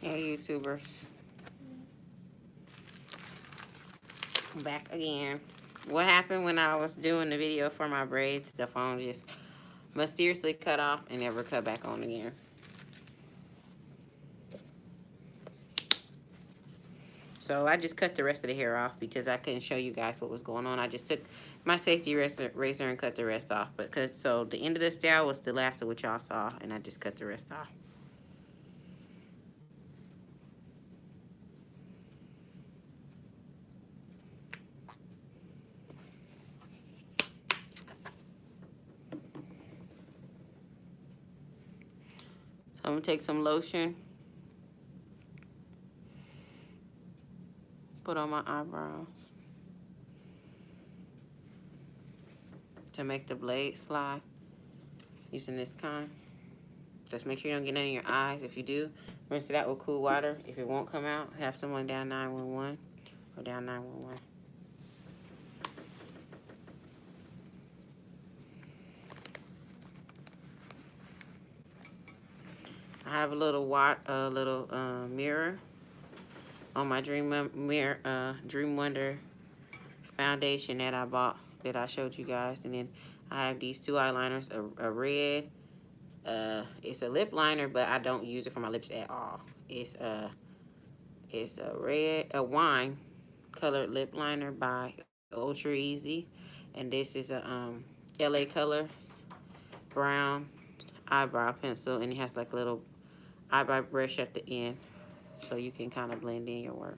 Hey YouTubers, I'm back again. What happened when I was doing the video for my braids? The phone just mysteriously cut off and never cut back on again. So I just cut the rest of the hair off because I couldn't show you guys what was going on. I just took my safety razor and cut the rest off. So the end of the style was the last of what y'all saw, and I just cut the rest off. So I'm gonna take some lotion, put on my eyebrows to make the blade slide using this kind. Just make sure you don't get none in your eyes. If you do, rinse it out with cool water. If it won't come out, have someone down 911 or down 911. I have a little mirror on my Dream Wonder foundation that I bought, that I showed you guys, and then I have these two eyeliners, a red. It's a lip liner, but I don't use it for my lips at all. It's a wine colored lip liner by Ultra Easy, and this is a LA Color brown eyebrow pencil, and it has like a little eyebrow brush at the end, so you can kind of blend in your work.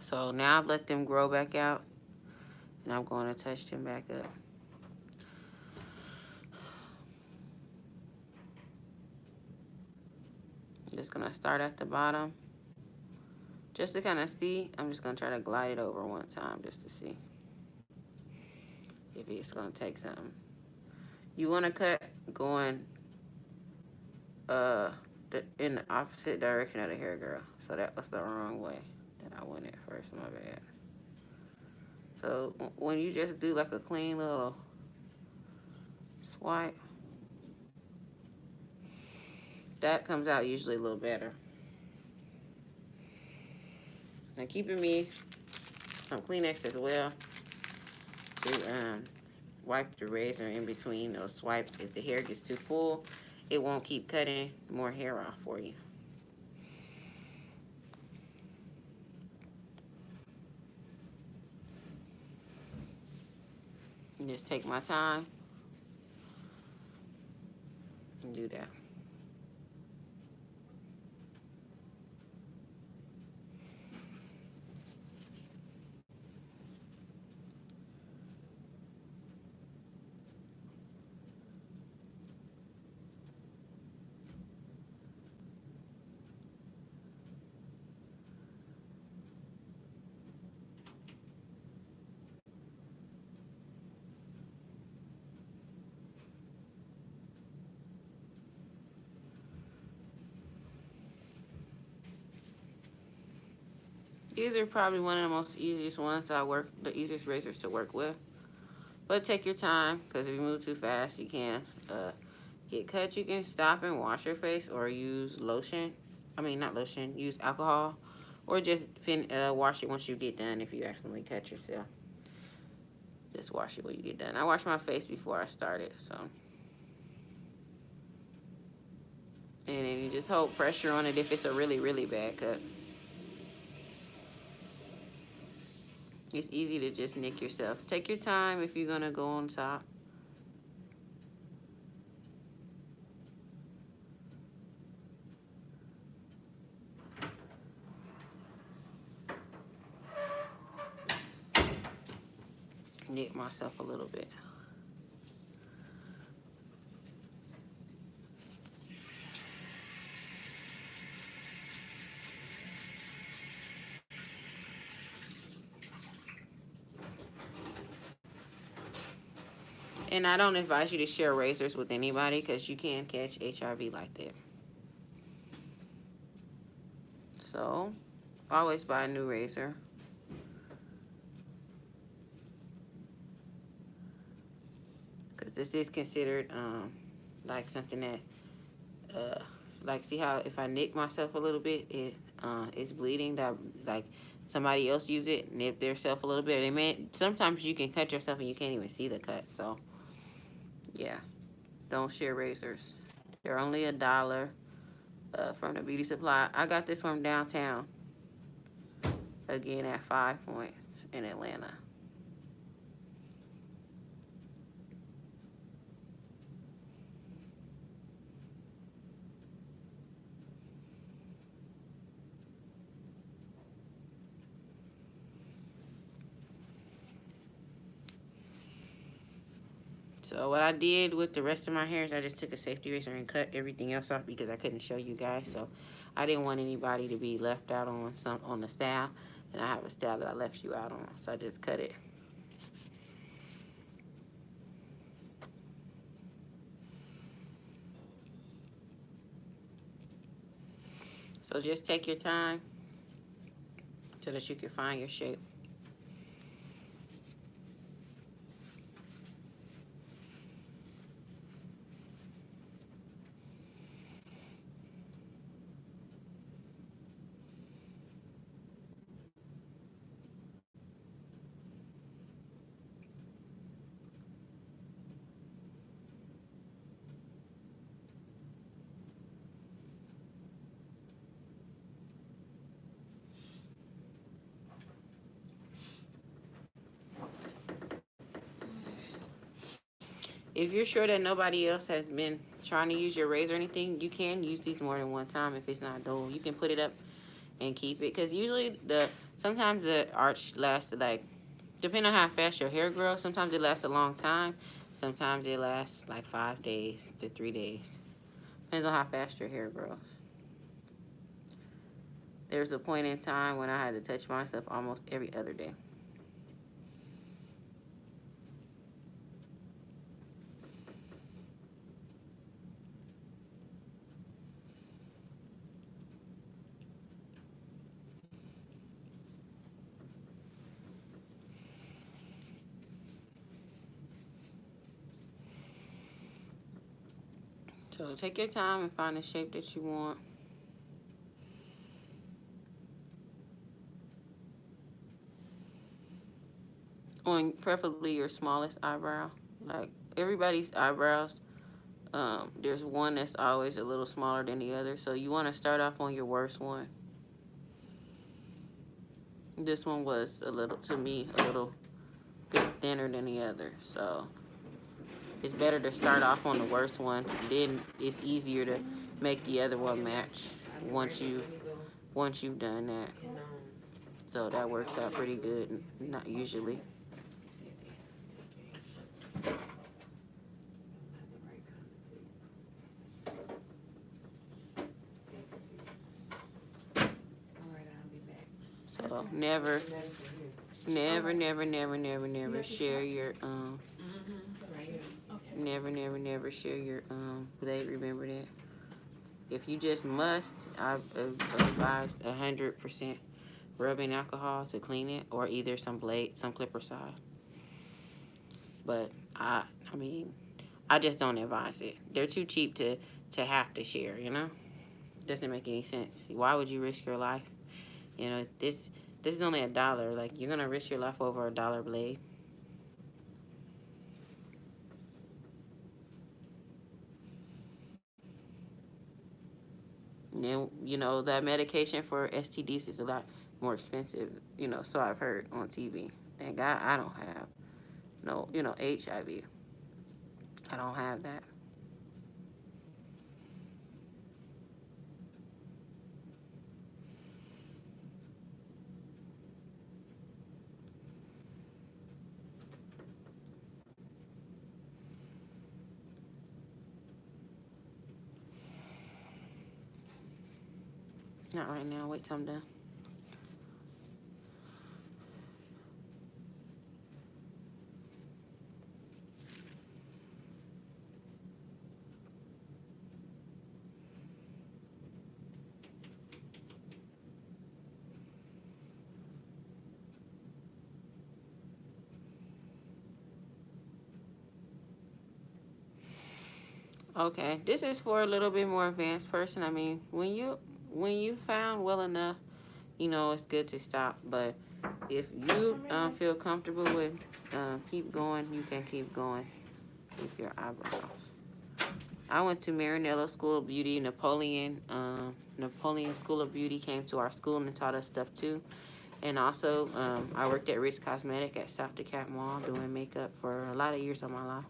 So now I've let them grow back out, and I'm going to touch them back up. I'm just going to start at the bottom. Just to kind of see, I'm just going to try to glide it over one time just to see if it's going to take something. You want to cut going in the opposite direction of the hair, girl. So that was the wrong way that I went at first, my bad. So when you just do like a clean little swipe, that comes out usually a little better. Now keeping me some Kleenex as well to wipe the razor in between those swipes. If the hair gets too full, it won't keep cutting more hair off for you. And just take my time and do that. These are probably one of the most easiest ones the easiest razors to work with. But take your time, because if you move too fast, you can get cut. You can stop and wash your face or use lotion. I mean, not lotion, use alcohol. Or just wash it once you get done if you accidentally cut yourself. Just wash it when you get done. I washed my face before I started, so. And then you just hold pressure on it if it's a really, really bad cut. It's easy to just nick yourself. Take your time if you're going to go on top. Nick myself a little bit. And I don't advise you to share razors with anybody because you can catch HIV like that. So, always buy a new razor. because this is considered like something that like, see how if I nick myself a little bit, it's bleeding. That like somebody else use it, nip their self a little bit. They may sometimes you can cut yourself and you can't even see the cut. So yeah, don't share razors. They're only $1 from the beauty supply. I got this from downtown. Again at 5 Points in Atlanta. So what I did with the rest of my hair is I just took a safety razor and cut everything else off because I couldn't show you guys. So I didn't want anybody to be left out on the style, and I have a style that I left you out on. So I just cut it. So just take your time so that you can find your shape. If you're sure that nobody else has been trying to use your razor or anything, you can use these more than one time if it's not dull. You can put it up and keep it, because usually sometimes the arch lasts like, depending on how fast your hair grows, sometimes it lasts a long time. Sometimes it lasts like 5 days to 3 days. Depends on how fast your hair grows. There's a point in time when I had to touch myself almost every other day. So take your time and find the shape that you want. On preferably your smallest eyebrow. Like everybody's eyebrows, there's one that's always a little smaller than the other. So you want to start off on your worst one. This one was a little, to me, a little bit thinner than the other. So it's better to start off on the worst one. Then it's easier to make the other one match once you've done that. So that works out pretty good. Not usually. So never share your never share your blade. Remember that. If you just must, I advise 100% rubbing alcohol to clean it, or either some clipper side. But I mean, I just don't advise it. They're too cheap to have to share. Doesn't make any sense. Why would you risk your life? This is only $1. Like, you're gonna risk your life over a dollar blade. And that medication for STDs is a lot more expensive. So I've heard on TV. Thank God I don't have no, HIV. I don't have that. Not right now. Wait till I'm done. Okay, this is for a little bit more advanced person. I mean, when you found well enough, it's good to stop. But if you feel comfortable with keep going, you can keep going with your eyebrows. I went to Marinello School of Beauty. Napoleon School of Beauty came to our school and taught us stuff too. And also, I worked at Ritz Cosmetic at South DeKalb Mall doing makeup for a lot of years of my life.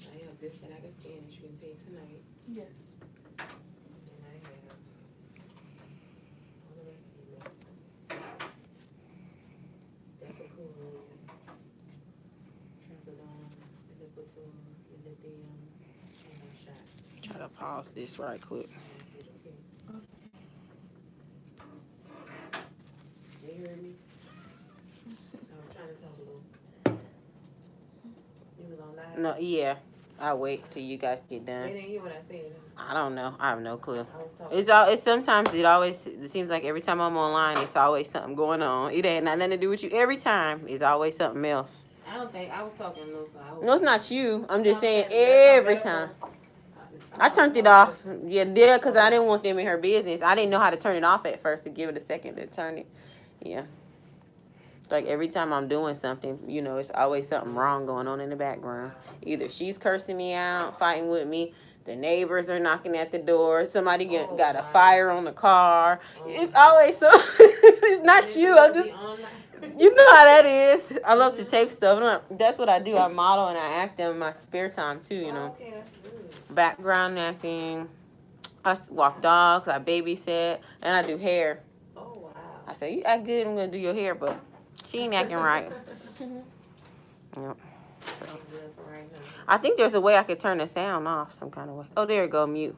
I have this that I can scan that you can take tonight. Yes. And I have all the rest of the medicine. Depakoon, Trazodone, Lipitor, Lithium, and a shot. Try to pause this right quick. You heard me? I was trying to talk a little. You was on live? No, yeah. I'll wait till you guys get done. They didn't hear what I said. I don't know. I have no clue. It's sometimes it seems like every time I'm online, it's always something going on. It ain't nothing to do with you. Every time, it's always something else. I don't think I was talking to Lusa. No, it's not you. I'm just saying every time. I turned it off. Yeah, because I didn't want them in her business. I didn't know how to turn it off at first to give it a second to turn it. Yeah. Like every time I'm doing something, it's always something wrong going on in the background. Either she's cursing me out, fighting with me, the neighbors are knocking at the door, somebody got a fire on the car. It's always so. It's not you. I'm just. You know how that is. I love to tape stuff. That's what I do. I model and I act in my spare time too. Background acting. I walk dogs. I babysit, and I do hair. Oh wow. I say you act good. I'm gonna do your hair, but she ain't acting right. Yep. So. I think there's a way I could turn the sound off some kind of way. Oh, there you go, mute.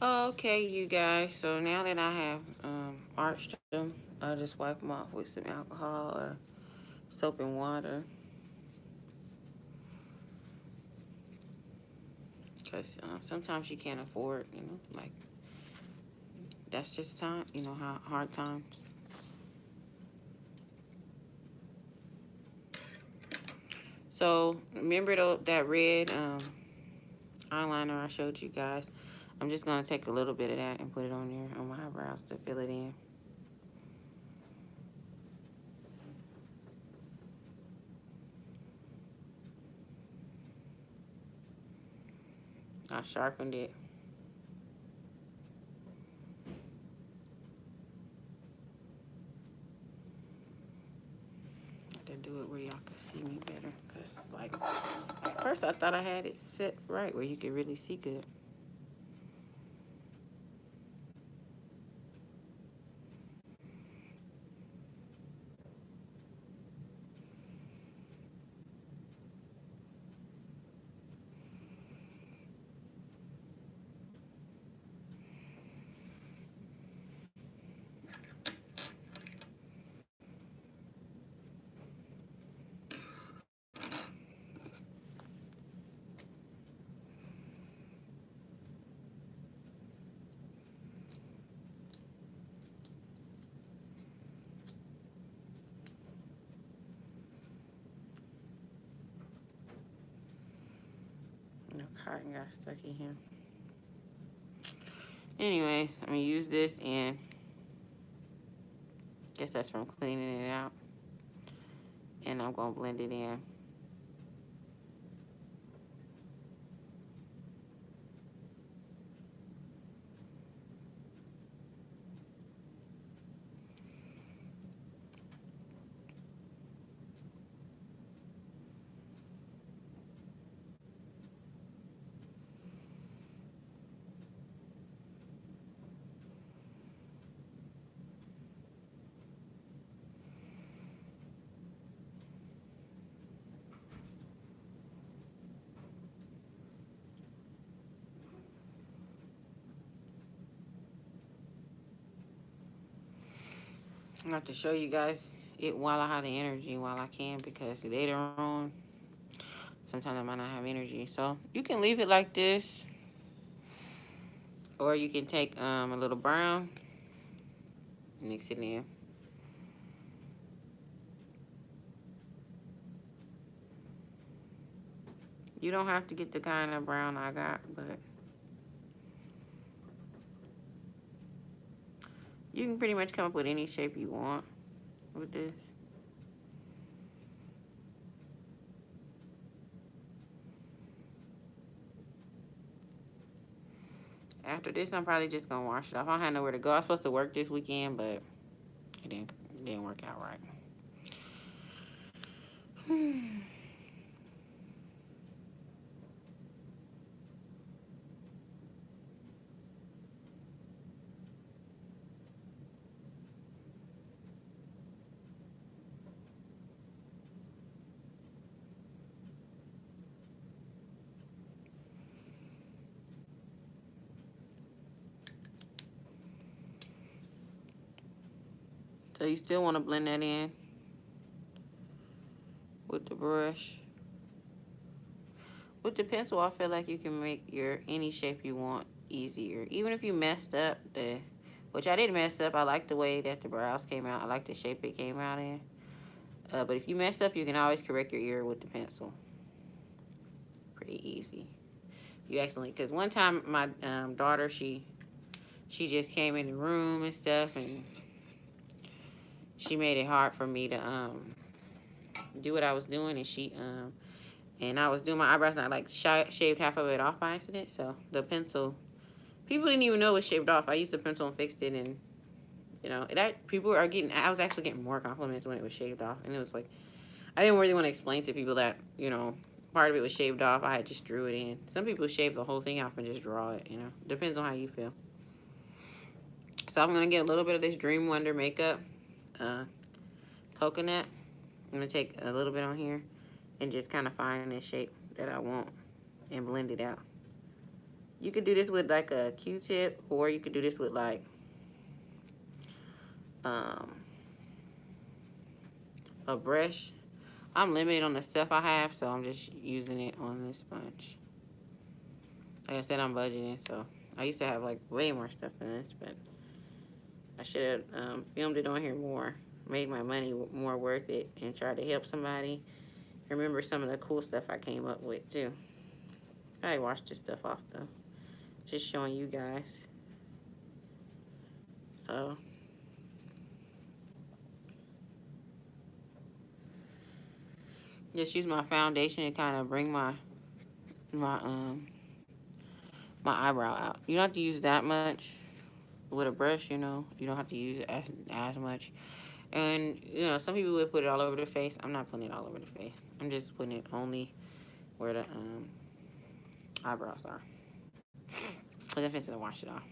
Okay, you guys. So now that I have arched them, I'll just wipe them off with some alcohol or soap and water. Because sometimes you can't afford, like that's just time, how hard times. So remember that red eyeliner I showed you guys? I'm just going to take a little bit of that and put it on there on my eyebrows to fill it in. I sharpened it. I had to do it where y'all could see me better. Because, like, at first I thought I had it set right where you could really see good. Cotton got stuck in here. Anyways, I'm going to use this and guess that's from cleaning it out. And I'm going to blend it in. I have to show you guys it while I have the energy while I can, because later on sometimes I might not have energy. So you can leave it like this, or you can take a little brown, mix it in. You don't have to get the kind of brown I got, but you can pretty much come up with any shape you want with this. After this, I'm probably just gonna wash it off. I don't have nowhere to go. I was supposed to work this weekend, but it didn't work out right. So you still want to blend that in with the brush. With the pencil, I feel like you can make your any shape you want easier. Even if you messed up which I didn't mess up. I like the way that the brows came out. I like the shape it came out in. But if you mess up, you can always correct your ear with the pencil. Pretty easy. You accidentally, because one time my daughter, she just came in the room and stuff, and she made it hard for me to do what I was doing, and I was doing my eyebrows, and I like shaved half of it off by accident. So the pencil, people didn't even know it was shaved off. I used the pencil and fixed it, and that people are getting. I was actually getting more compliments when it was shaved off, and it was like I didn't really want to explain to people that part of it was shaved off. I had just drew it in. Some people shave the whole thing off and just draw it. Depends on how you feel. So I'm gonna get a little bit of this Dream Wonder makeup, coconut. I'm gonna take a little bit on here and just kind of find the shape that I want and blend it out. You could do this with like a Q-tip, or you could do this with like a brush. I'm limited on the stuff I have, so I'm just using it on this sponge. Like I said, I'm budgeting, so I used to have like way more stuff than this, but I should have filmed it on here more, made my money more worth it, and tried to help somebody. Remember some of the cool stuff I came up with too. I washed this stuff off though, just showing you guys. So just use my foundation to kind of bring my my eyebrow out. You don't have to use that much with a brush, you know. You don't have to use it as much. And, you know, some people would put it all over the face. I'm not putting it all over the face. I'm just putting it only where the eyebrows are. Because if it's going to wash it off.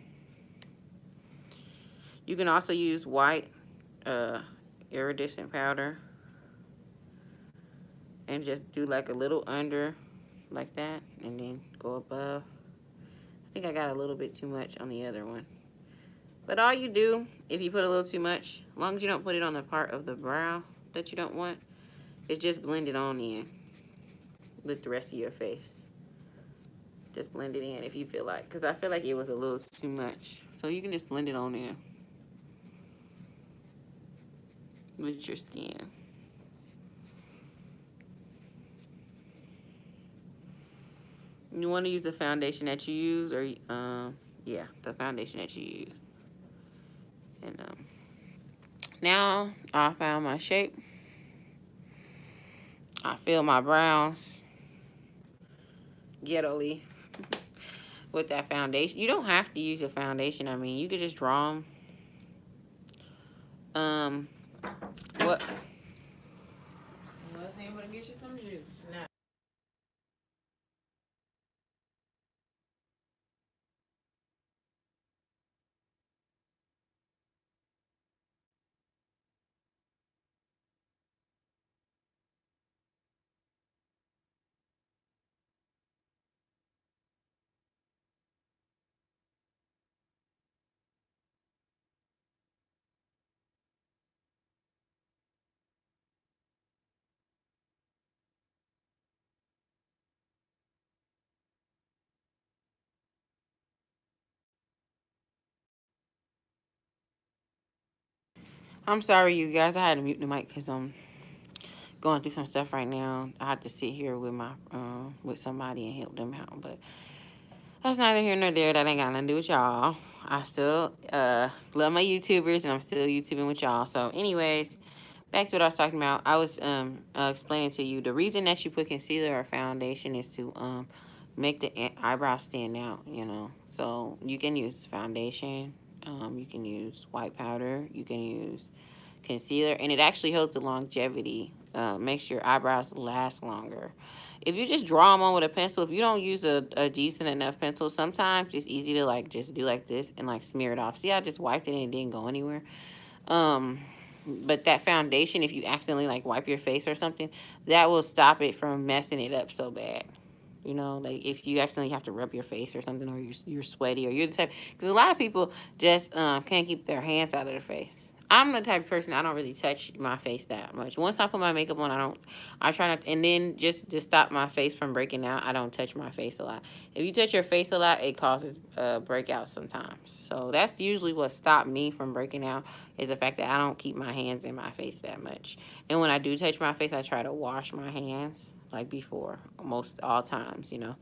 You can also use white iridescent powder. And just do like a little under like that. And then go above. I think I got a little bit too much on the other one. But all you do, if you put a little too much, as long as you don't put it on the part of the brow that you don't want, is just blend it on in with the rest of your face. Just blend it in if you feel like, because I feel like it was a little too much. So you can just blend it on in with your skin. You want to use the foundation that you use, or yeah, the foundation that you use. And now I found my shape. I feel my brows ghetto-ly with that foundation. You don't have to use a foundation. I mean, you could just draw them. What? Well, I'm gonna get you some juice. Now. I'm sorry, you guys. I had to mute the mic because I'm going through some stuff right now. I have to sit here with my with somebody and help them out, but that's neither here nor there. That ain't got nothing to do with y'all. I still love my YouTubers, and I'm still YouTubing with y'all. So, anyways, back to what I was talking about. I was explaining to you the reason that you put concealer or foundation is to make the eyebrows stand out. You know, so you can use foundation. You can use white powder. You can use concealer, and it actually helps the longevity. Makes your eyebrows last longer. If you just draw them on with a pencil, if you don't use a decent enough pencil, sometimes it's easy to like just do like this and like smear it off. See, I just wiped it and it didn't go anywhere. But that foundation, if you accidentally like wipe your face or something, that will stop it from messing it up so bad. You know, like if you accidentally have to rub your face or something, or you're sweaty, or you're the type, because a lot of people just can't keep their hands out of their face. I'm the type of person, I don't really touch my face that much. Once I put my makeup on, I try not, and then just to stop my face from breaking out, I don't touch my face a lot. If you touch your face a lot, it causes breakouts sometimes. So that's usually what stopped me from breaking out, is the fact that I don't keep my hands in my face that much. And when I do touch my face, I try to wash my hands like before, most all times, you know.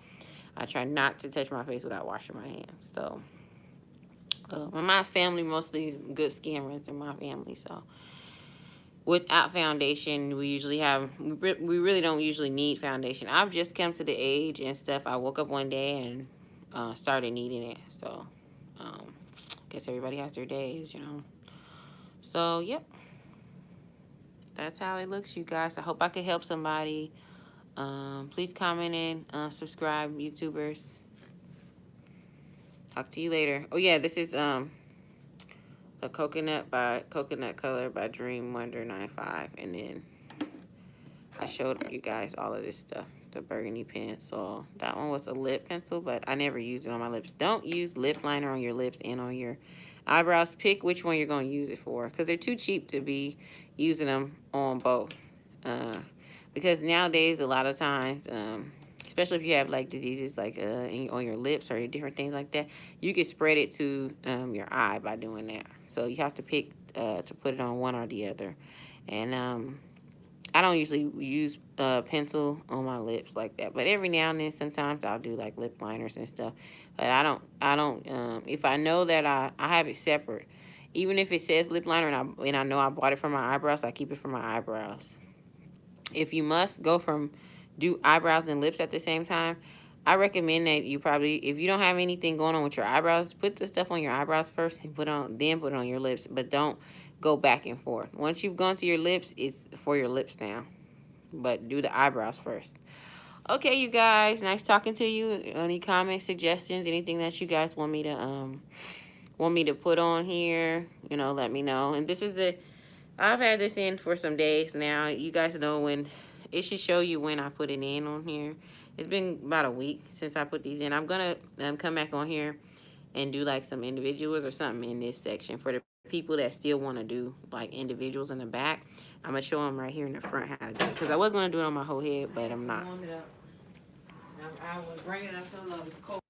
I try not to touch my face without washing my hands. So my family mostly good skin runs in my family, so without foundation, we usually have, we really don't usually need foundation. I've just come to the age and stuff. I woke up one day and started needing it. So guess everybody has their days, you know. So yep, that's how it looks, you guys. I hope I could help somebody. Please comment and subscribe, YouTubers. Talk to you later. Oh yeah, this is a coconut color by Dream Wonder 95, and then I showed you guys all of this stuff. the burgundy pencil. That one was a lip pencil, but I never used it on my lips. Don't use lip liner on your lips and on your eyebrows. Pick which one you're going to use it for, because they're too cheap to be using them on both. Because nowadays, a lot of times, especially if you have like diseases like on your lips or different things like that, you can spread it to your eye by doing that. So you have to pick to put it on one or the other. And I don't usually use pencil on my lips like that, but every now and then, sometimes I'll do like lip liners and stuff. But I don't. If I know that I have it separate, even if it says lip liner and I know I bought it for my eyebrows, I keep it for my eyebrows. If you must go from do eyebrows and lips at the same time, I recommend that you probably, if you don't have anything going on with your eyebrows, put the stuff on your eyebrows first and put it on your lips, but don't go back and forth. Once you've gone to your lips, it's for your lips now, but do the eyebrows first. Okay, you guys, nice talking to you. Any comments, suggestions, anything that you guys want me to put on here, let me know. And this is I've had this in for some days now. You guys know when it should show you when I put it in on here. It's been about a week since I put these in. I'm gonna come back on here and do like some individuals or something in this section for the people that still want to do like individuals in the back. I'm gonna show them right here in the front how to do it, because I was gonna do it on my whole head, but I'm not. I was bringing us some of it's cold.